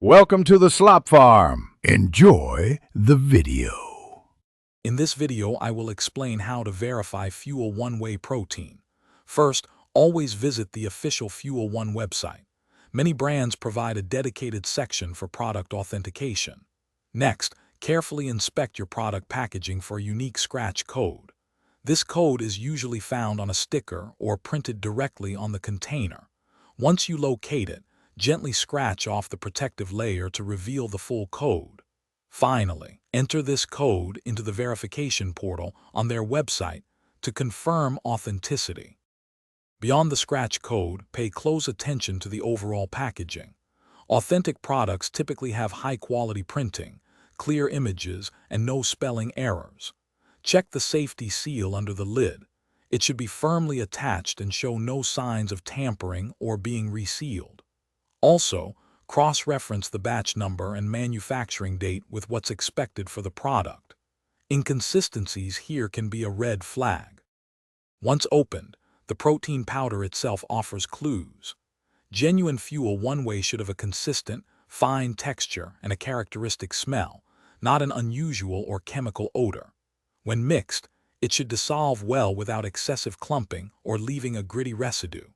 Welcome to the Slop Farm. Enjoy the video. In this video, I will explain how to verify Fuel One Whey protein. First, always visit the official Fuel One website. Many brands provide a dedicated section for product authentication. Next, carefully inspect your product packaging for a unique scratch code. This code is usually found on a sticker or printed directly on the container. Once you locate it, gently scratch off the protective layer to reveal the full code. Finally, enter this code into the verification portal on their website to confirm authenticity. Beyond the scratch code, pay close attention to the overall packaging. Authentic products typically have high-quality printing, clear images, and no spelling errors. Check the safety seal under the lid. It should be firmly attached and show no signs of tampering or being resealed. Also, cross-reference the batch number and manufacturing date with what's expected for the product. Inconsistencies here can be a red flag. Once opened, the protein powder itself offers clues. Genuine Fuel One Whey should have a consistent, fine texture and a characteristic smell, not an unusual or chemical odor. When mixed, it should dissolve well without excessive clumping or leaving a gritty residue.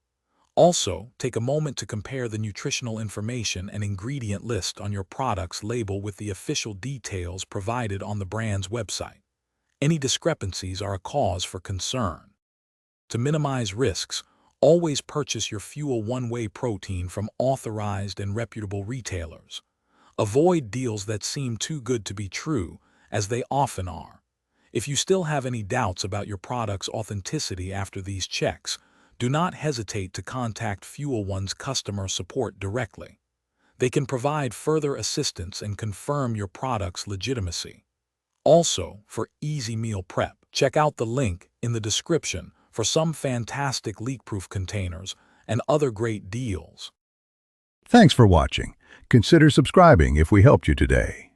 Also, take a moment to compare the nutritional information and ingredient list on your product's label with the official details provided on the brand's website. Any discrepancies are a cause for concern. To minimize risks, always purchase your Fuel One Whey protein from authorized and reputable retailers. Avoid deals that seem too good to be true, as they often are. If you still have any doubts about your product's authenticity after these checks, do not hesitate to contact Fuel One's customer support directly. They can provide further assistance and confirm your product's legitimacy. Also, for easy meal prep, check out the link in the description for some fantastic leak-proof containers and other great deals. Thanks for watching. Consider subscribing if we helped you today.